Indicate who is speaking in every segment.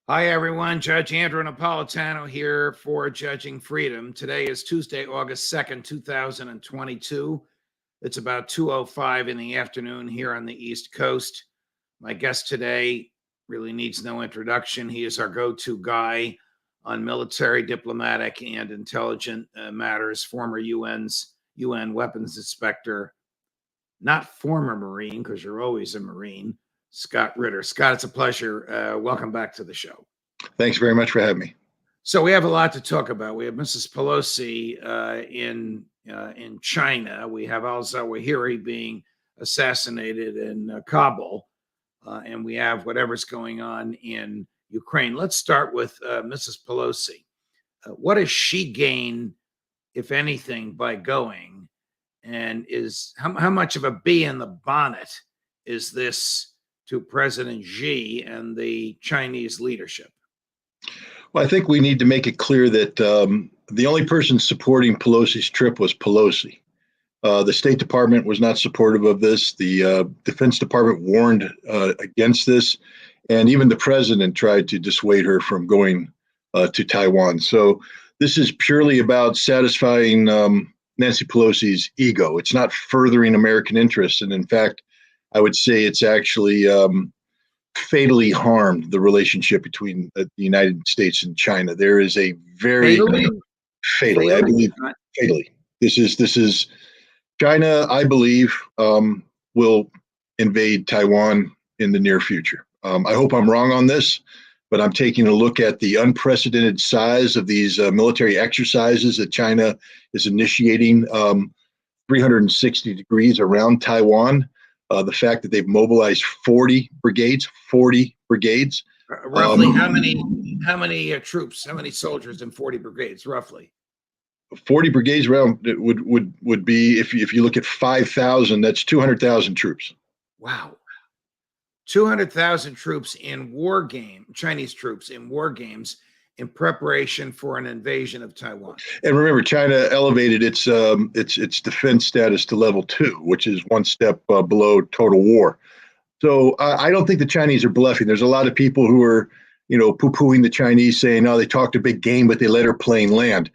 Speaker 1: Hi, everyone. Judge Andrew Napolitano here for Judging Freedom. Today is Tuesday, August 2nd, 2022. It's about 2:05 in the afternoon here on the East Coast. My guest today really needs no introduction. He is our go-to guy on military, diplomatic, and intelligent matters, former UN weapons inspector, not former Marine, because you're always a Marine, Scott Ritter. Scott, it's a pleasure. Welcome back to the show.
Speaker 2: Thanks very much for having me.
Speaker 1: So we have a lot to talk about. We have Mrs. Pelosi in China. We have al-Zawahiri being assassinated in Kabul, and we have whatever's going on in Ukraine. Let's start with Mrs. Pelosi. What does she gain, if anything, by going? And is how much of a bee in the bonnet is this to President Xi and the Chinese leadership?
Speaker 2: Well, I think we need to make it clear that the only person supporting Pelosi's trip was Pelosi. The State Department was not supportive of this. The Defense Department warned against this, and even the president tried to dissuade her from going to Taiwan. So this is purely about satisfying Nancy Pelosi's ego. It's not furthering American interests, and in fact, I would say it's actually fatally harmed the relationship between the United States and China. There is a very fatally, I believe, fatally. This is China, I believe, will invade Taiwan in the near future. I hope I'm wrong on this, but I'm taking a look at the unprecedented size of these military exercises that China is initiating 360 degrees around Taiwan. The fact that they've mobilized 40 brigades.
Speaker 1: Roughly how many troops, how many soldiers in 40 brigades, roughly?
Speaker 2: 40 brigades around would be, if you look at 5,000, that's 200,000 troops.
Speaker 1: Wow. 200,000 troops in Chinese troops in war games in preparation for an invasion of Taiwan.
Speaker 2: And remember, China elevated its defense status to level 2, which is one step below total war. So I don't think the Chinese are bluffing. There's a lot of people who are, poo-pooing the Chinese, saying, "Oh, they talked a big game, but they let her plane land."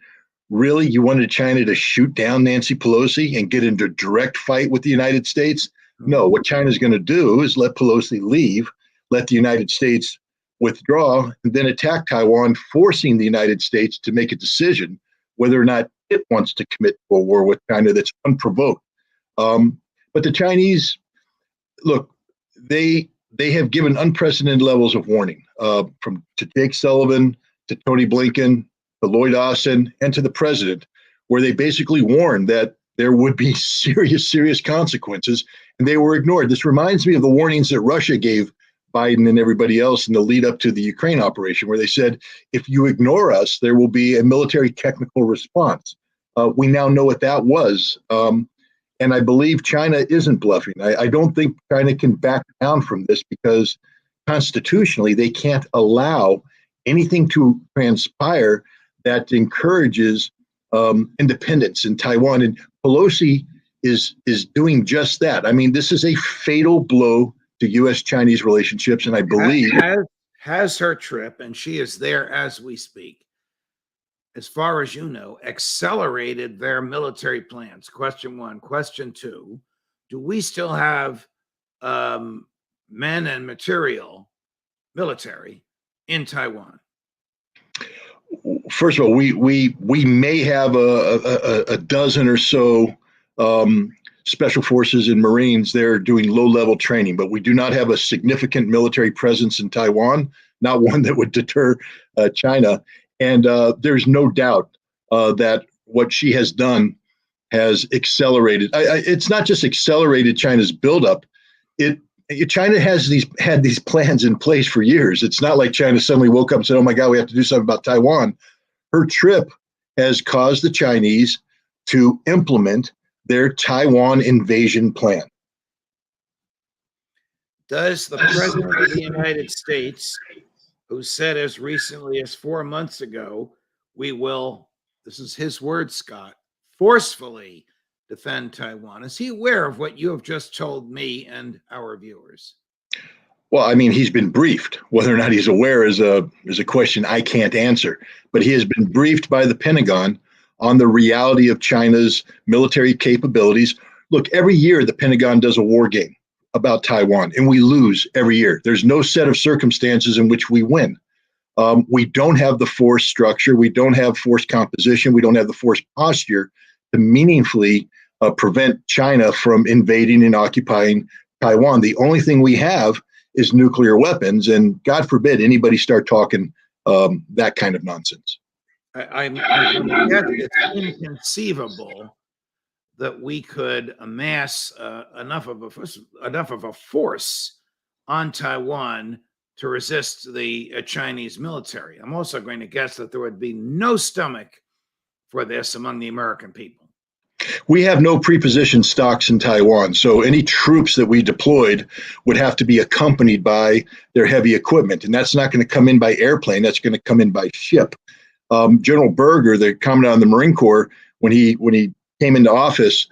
Speaker 2: Really, you wanted China to shoot down Nancy Pelosi and get into a direct fight with the United States? No. What China's going to do is let Pelosi leave, let the United States withdraw, and then attack Taiwan, forcing the United States to make a decision whether or not it wants to commit to a war with China that's unprovoked. But the Chinese, look, they have given unprecedented levels of warning, to Jake Sullivan, to Tony Blinken, to Lloyd Austin, and to the president, where they basically warned that there would be serious consequences, and they were ignored. This reminds me of the warnings that Russia gave Biden and everybody else in the lead up to the Ukraine operation, where they said, if you ignore us, there will be a military technical response. We now know what that was. And I believe China isn't bluffing. I don't think China can back down from this, because constitutionally, they can't allow anything to transpire that encourages independence in Taiwan. And Pelosi is doing just that. I mean, this is a fatal blow to U.S.-Chinese relationships, and I believe
Speaker 1: has her trip, and she is there as we speak, as far as you know, accelerated their military plans? Question one. Question two, do we still have men and military in Taiwan?
Speaker 2: First of all, we may have a dozen or so special forces and Marines there doing low-level training, but we do not have a significant military presence in Taiwan, not one that would deter China. And there's no doubt that what she has done has accelerated. It's not just accelerated China's buildup. China has had these plans in place for years. It's not like China suddenly woke up and said, "Oh my God, we have to do something about Taiwan." Her trip has caused the Chinese to implement their Taiwan invasion plan.
Speaker 1: Does the President of the United States, who said as recently as 4 months ago, we will, this is his word, Scott, forcefully defend Taiwan, is he aware of what you have just told me and our viewers?
Speaker 2: Well, I mean, he's been briefed. Whether or not he's aware is a question I can't answer. But he has been briefed by the Pentagon on the reality of China's military capabilities. Look, every year the Pentagon does a war game about Taiwan, and we lose every year. There's no set of circumstances in which we win. We don't have the force structure. We don't have force composition. We don't have the force posture to meaningfully prevent China from invading and occupying Taiwan. The only thing we have is nuclear weapons, and God forbid anybody start talking that kind of nonsense.
Speaker 1: I'm going to guess it's inconceivable that we could amass enough of a force on Taiwan to resist the Chinese military. I'm also going to guess that there would be no stomach for this among the American people.
Speaker 2: We have no prepositioned stocks in Taiwan, so any troops that we deployed would have to be accompanied by their heavy equipment, and that's not going to come in by airplane. That's going to come in by ship. General Berger, the commandant of the Marine Corps, when he came into office,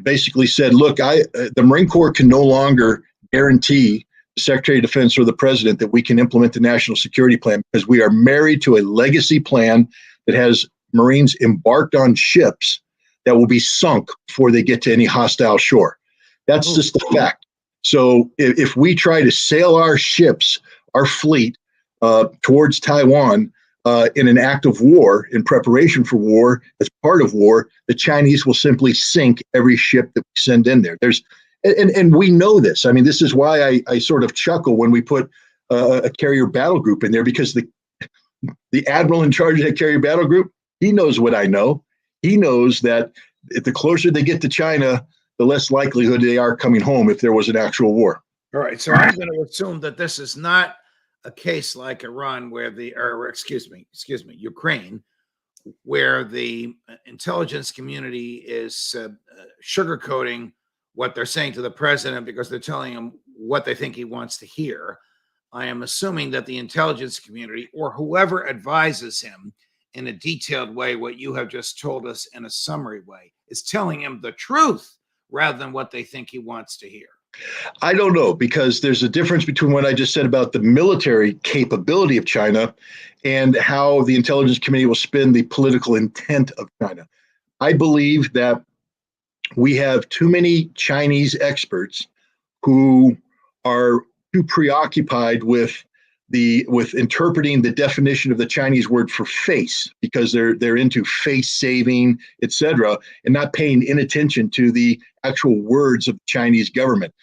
Speaker 2: basically said, "Look, the Marine Corps can no longer guarantee the Secretary of Defense or the President that we can implement the National Security Plan because we are married to a legacy plan that has Marines embarked on ships that will be sunk before they get to any hostile shore." That's just the fact. So if we try to sail our ships, our fleet, towards Taiwan in an act of war, in preparation for war, as part of war, the Chinese will simply sink every ship that we send in there. And we know this. I mean, this is why I sort of chuckle when we put a carrier battle group in there, because the admiral in charge of that carrier battle group, he knows what I know. He knows that the closer they get to China, the less likelihood they are coming home if there was an actual war.
Speaker 1: All right. So I'm going to assume that this is not a case like Iran where Ukraine, where the intelligence community is sugarcoating what they're saying to the president because they're telling him what they think he wants to hear. I am assuming that the intelligence community or whoever advises him in a detailed way, what you have just told us in a summary way, is telling him the truth rather than what they think he wants to hear.
Speaker 2: I don't know, because there's a difference between what I just said about the military capability of China and how the intelligence community will spin the political intent of China. I believe that we have too many Chinese experts who are too preoccupied with interpreting the definition of the Chinese word for face, because they're into face saving, etc., and not paying any attention to the actual words of the Chinese government.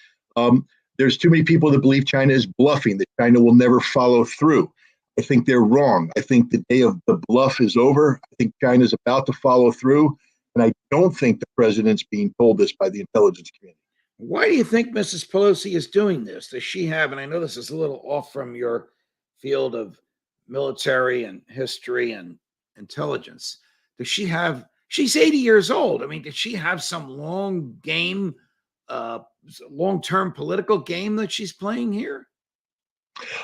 Speaker 2: There's too many people that believe China is bluffing, that China will never follow through. I think they're wrong. I think the day of the bluff is over. I think China's about to follow through, and I don't think the president's being told this by the intelligence community.
Speaker 1: Why do you think Mrs. Pelosi is doing this? Does she have, and I know this is a little off from your field of military and history and intelligence, does she have, she's 80 years old. I mean, did she have some long game, long-term political game that she's playing here?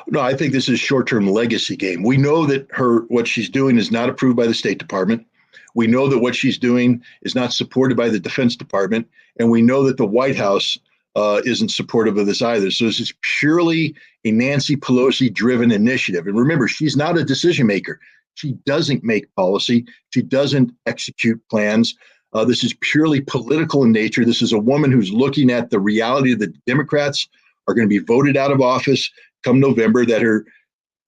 Speaker 2: No, I think this is short-term legacy game. We know that what she's doing is not approved by the State Department. We know that what she's doing is not supported by the Defense Department, and we know that the White House isn't supportive of this either. So this is purely a Nancy Pelosi-driven initiative. And remember, she's not a decision maker. She doesn't make policy. She doesn't execute plans. This is purely political in nature. This is a woman who's looking at the reality that the Democrats are going to be voted out of office come November, that her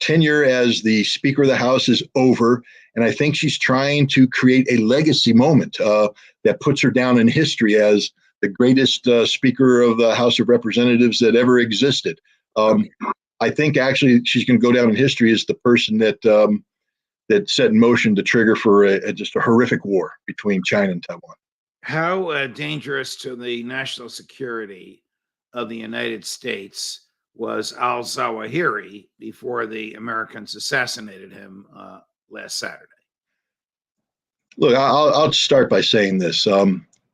Speaker 2: tenure as the Speaker of the House is over. And I think she's trying to create a legacy moment that puts her down in history as the greatest Speaker of the House of Representatives that ever existed. I think actually she's going to go down in history as the person that set in motion the trigger for just a horrific war between China and Taiwan.
Speaker 1: How dangerous to the national security of the United States was al-Zawahiri before the Americans assassinated him last Saturday?
Speaker 2: Look, I'll start by saying this.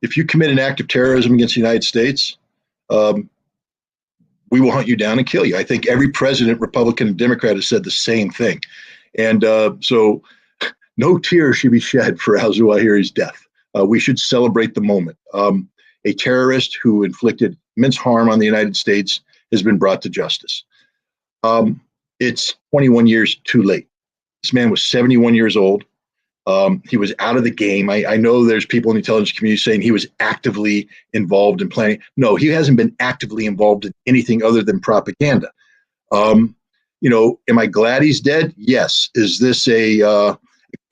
Speaker 2: If you commit an act of terrorism against the United States, we will hunt you down and kill you. I think every president, Republican and Democrat, has said the same thing. And so no tears should be shed for al-Zawahiri's death. We should celebrate the moment. A terrorist who inflicted immense harm on the United States has been brought to justice. It's 21 years too late. This man was 71 years old. He was out of the game. I know there's people in the intelligence community saying he was actively involved in planning. No, he hasn't been actively involved in anything other than propaganda. Am I glad he's dead? Yes. Is this a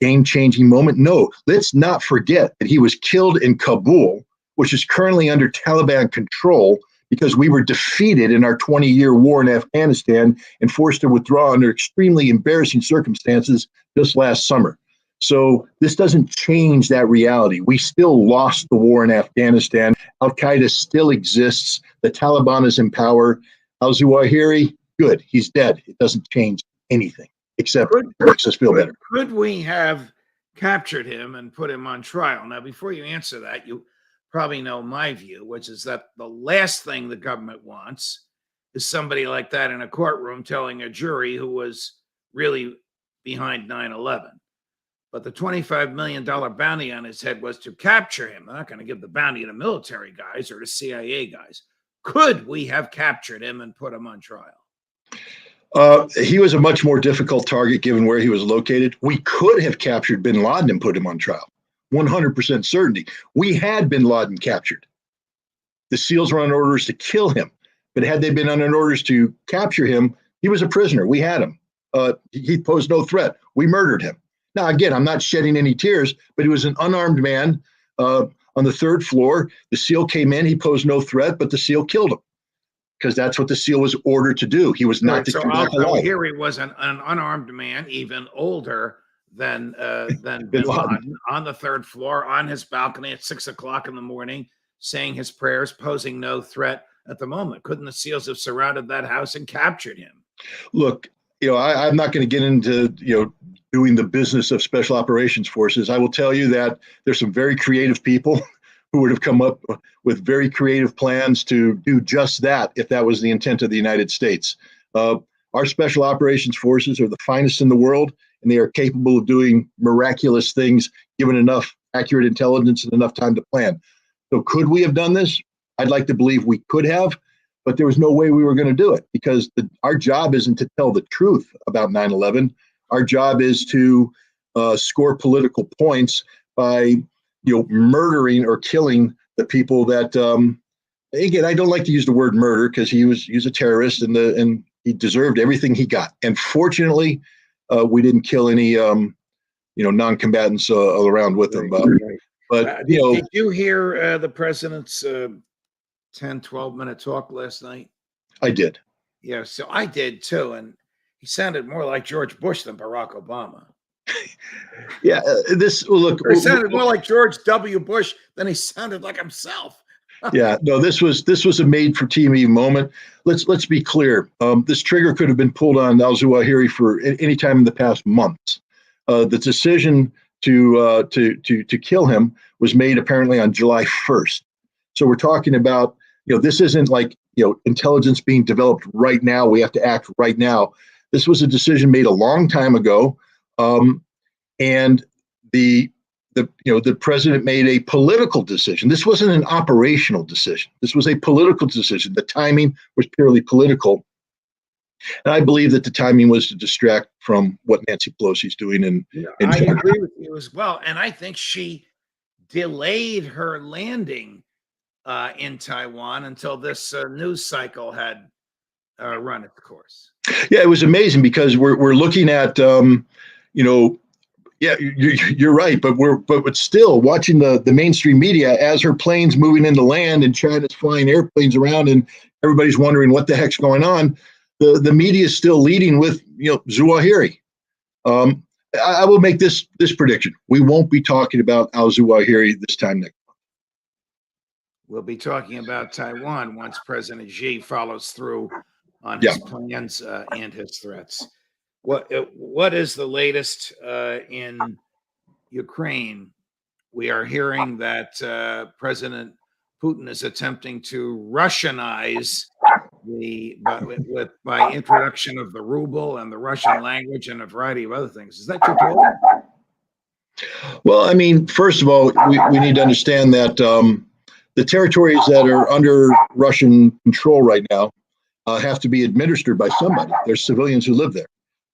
Speaker 2: game-changing moment? No. Let's not forget that he was killed in Kabul, which is currently under Taliban control, because we were defeated in our 20-year war in Afghanistan and forced to withdraw under extremely embarrassing circumstances just last summer. So this doesn't change that reality. We still lost the war in Afghanistan. Al-Qaeda still exists. The Taliban is in power. Al-Zawahiri, good. He's dead. It doesn't change anything, except it makes us feel better.
Speaker 1: Could we have captured him and put him on trial? Now, before you answer that, you probably know my view, which is that the last thing the government wants is somebody like that in a courtroom telling a jury who was really behind 9/11. But the $25 million bounty on his head was to capture him. They're not going to give the bounty to military guys or to CIA guys. Could we have captured him and put him on trial?
Speaker 2: He was a much more difficult target given where he was located. We could have captured bin Laden and put him on trial. 100% certainty. We had bin Laden captured. The SEALs were on orders to kill him. But had they been on orders to capture him, he was a prisoner. We had him. He posed no threat. We murdered him. Now, again, I'm not shedding any tears, but he was an unarmed man on the third floor. The SEAL came in. He posed no threat, but the SEAL killed him because that's what the SEAL was ordered to do. He was not to come back alive.
Speaker 1: Here he was an unarmed man, even older than bin Laden, on the third floor, on his balcony at 6 o'clock in the morning, saying his prayers, posing no threat at the moment. Couldn't the SEALs have surrounded that house and captured him?
Speaker 2: Look, I'm not going to get into, doing the business of special operations forces. I will tell you that there's some very creative people who would have come up with very creative plans to do just that if that was the intent of the United States. Our special operations forces are the finest in the world, and they are capable of doing miraculous things given enough accurate intelligence and enough time to plan. So could we have done this? I'd like to believe we could have, but there was no way we were going to do it because our job isn't to tell the truth about 9/11. Our job is to score political points by, murdering or killing the people that. Again, I don't like to use the word murder because he was a terrorist and he deserved everything he got. And fortunately, we didn't kill any non-combatants around with him. But
Speaker 1: did you hear the president's 10, 12-minute talk last night?
Speaker 2: I did.
Speaker 1: Yeah, so I did too. And he sounded more like George Bush than Barack Obama.
Speaker 2: Yeah,
Speaker 1: He sounded more like George W. Bush than he sounded like himself.
Speaker 2: Yeah, no, this was a made-for-TV moment. Let's be clear. This trigger could have been pulled on al-Zawahiri for any time in the past months. The decision to kill him was made apparently on July 1st. So we're talking about, this isn't like, intelligence being developed right now. We have to act right now. This was a decision made a long time ago. And the president made a political decision. This wasn't an operational decision. This was a political decision. The timing was purely political. And I believe that the timing was to distract from what Nancy Pelosi's doing.
Speaker 1: I agree with you as well. And I think she delayed her landing in Taiwan until this news cycle had run its course.
Speaker 2: Yeah, it was amazing because we're looking at, yeah, you're right, but still watching the mainstream media as her plane's moving into land and China's flying airplanes around and everybody's wondering what the heck's going on. The media is still leading with Zawahiri. I will make this prediction: we won't be talking about al-Zawahiri this time next month.
Speaker 1: We'll be talking about Taiwan once President Xi follows through on his plans and his threats. What is the latest in Ukraine? We are hearing that President Putin is attempting to Russianize by introduction of the ruble and the Russian language and a variety of other things. Is that your talk?
Speaker 2: Well, I mean, first of all, we need to understand that the territories that are under Russian control right now have to be administered by somebody. There's civilians who live there.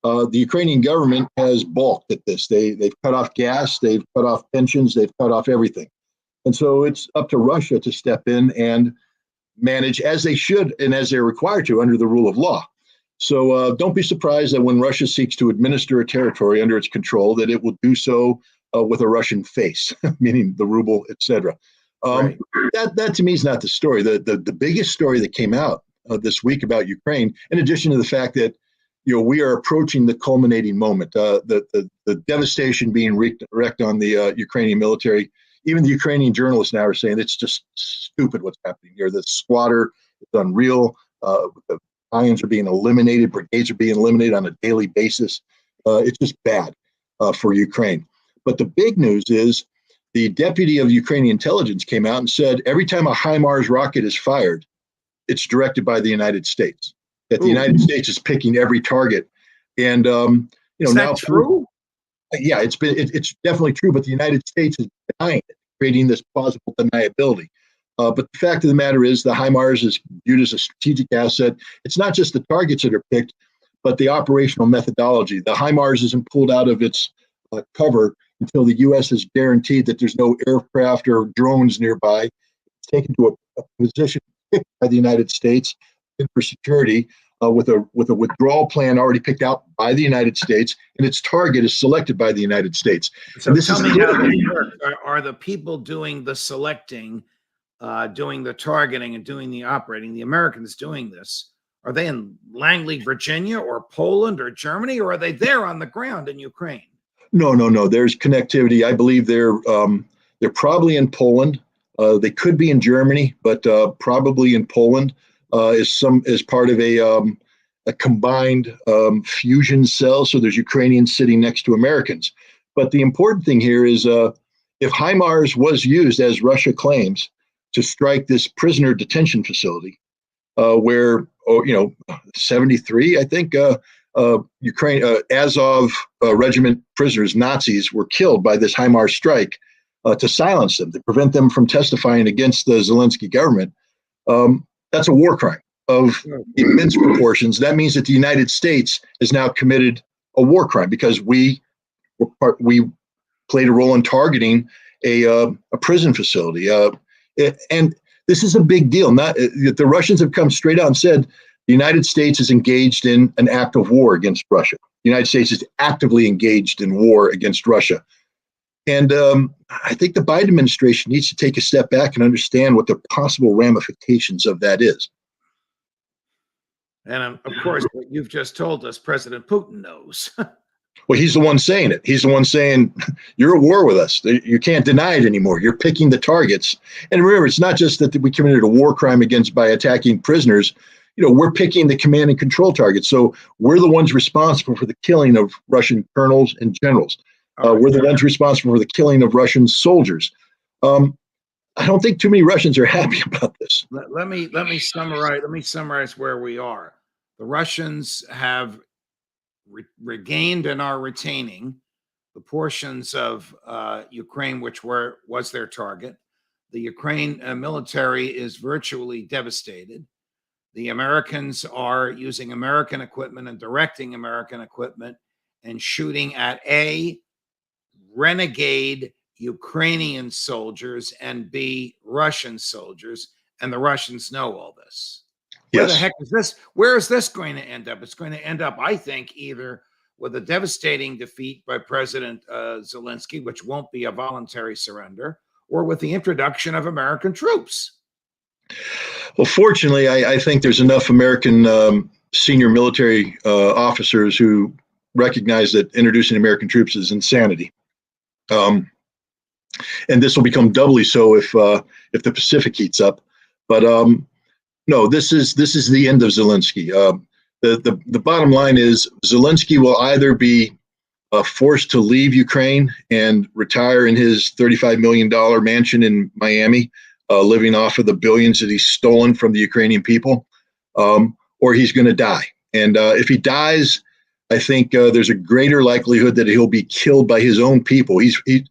Speaker 2: The Ukrainian government has balked at this. They've cut off gas, they've cut off pensions, they've cut off everything. And so it's up to Russia to step in and manage, as they should and as they're required to under the rule of law. So don't be surprised that when Russia seeks to administer a territory under its control, that it will do so with a Russian face, meaning the ruble, etc.
Speaker 1: Right.
Speaker 2: That to me is not the story. The biggest story that came out this week about Ukraine, in addition to the fact that we are approaching the culminating moment, the devastation being wreaked on the Ukrainian military. Even the Ukrainian journalists now are saying it's just stupid what's happening here. The slaughter is unreal. The battalions are being eliminated. Brigades are being eliminated on a daily basis. It's just bad for Ukraine. But the big news is the deputy of Ukrainian intelligence came out and said every time a HIMARS rocket is fired, it's directed by the United States. That the United States is picking every target. And
Speaker 1: is that
Speaker 2: now
Speaker 1: true?
Speaker 2: Yeah, it's definitely true, but the United States is denying it, creating this plausible deniability. But the fact of the matter is the HIMARS is viewed as a strategic asset. It's not just the targets that are picked, but the operational methodology. The HIMARS isn't pulled out of its cover until the U.S. is guaranteed that there's no aircraft or drones nearby. It's taken to a position picked by the United States for security with a withdrawal plan already picked out by the United States, and its target is selected by the United States.
Speaker 1: So tell me how this works. Are the people doing the selecting, doing the targeting, and doing the operating, the Americans doing this, are they in Langley, Virginia, or Poland, or Germany, or are they there on the ground in Ukraine?
Speaker 2: No. There's connectivity. I believe they're probably in Poland. They could be in Germany, but probably in Poland is part of a combined fusion cell. So there's Ukrainians sitting next to Americans. But the important thing here is if HIMARS was used, as Russia claims, to strike this prisoner detention facility, where 73, I think, Ukraine Azov regiment prisoners, Nazis, were killed by this HIMARS strike to silence them, to prevent them from testifying against the Zelensky government. That's a war crime of immense proportions. That means that the United States has now committed a war crime because we played a role in targeting a prison facility. And this is a big deal. The Russians have come straight out and said the United States is engaged in an act of war against Russia. The United States is actively engaged in war against Russia. And I think the Biden administration needs to take a step back and understand what the possible ramifications of that is.
Speaker 1: And of course, what you've just told us, President Putin knows.
Speaker 2: Well, he's the one saying it. He's the one saying, you're at war with us. You can't deny it anymore. You're picking the targets. And remember, it's not just that we committed a war crime by attacking prisoners. We're picking the command and control targets. So we're the ones responsible for the killing of Russian colonels and generals. We're the ones responsible for the killing of Russian soldiers. I don't think too many Russians are happy about this.
Speaker 1: Let me summarize where we are. The Russians have regained and are retaining the portions of Ukraine which was their target. The Ukraine military is virtually devastated. The Americans are using American equipment and directing American equipment and shooting at renegade Ukrainian soldiers and Russian soldiers, and the Russians know all this. Where the heck is this? Where is this going to end up? It's going to end up, I think, either with a devastating defeat by President Zelensky, which won't be a voluntary surrender, or with the introduction of American troops.
Speaker 2: Well, fortunately, I think there's enough American senior military officers who recognize that introducing American troops is insanity. And this will become doubly so if the Pacific heats up. But no, this is the end of Zelensky. The bottom line is Zelensky will either be forced to leave Ukraine and retire in his $35 million mansion in Miami, living off of the billions that he's stolen from the Ukrainian people, or he's going to die. And if he dies, I think there's a greater likelihood that he'll be killed by his own people. The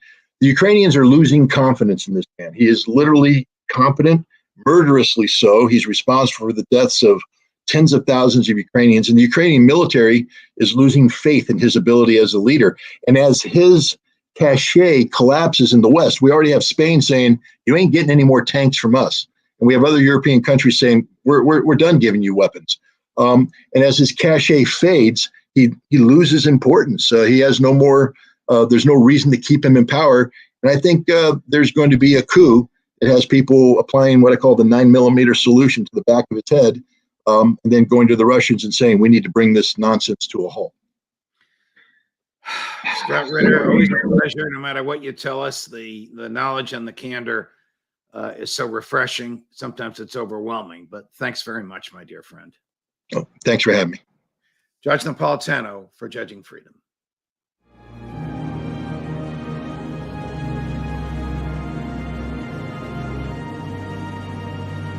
Speaker 2: Ukrainians are losing confidence in this man. He is literally competent, murderously so. He's responsible for the deaths of tens of thousands of Ukrainians, and the Ukrainian military is losing faith in his ability as a leader. And as his cachet collapses in the West, we already have Spain saying, you ain't getting any more tanks from us. And we have other European countries saying, we're done giving you weapons. And as his cachet fades, he loses importance. He has no more, there's no reason to keep him in power. And I think there's going to be a coup that has people applying what I call the 9mm solution to the back of its head, and then going to the Russians and saying, we need to bring this nonsense to a halt.
Speaker 1: Scott Ritter, always a pleasure. No matter what you tell us, the knowledge and the candor is so refreshing. Sometimes it's overwhelming, but thanks very much, my dear friend.
Speaker 2: Oh, thanks for having me.
Speaker 1: Judge Napolitano for Judging Freedom.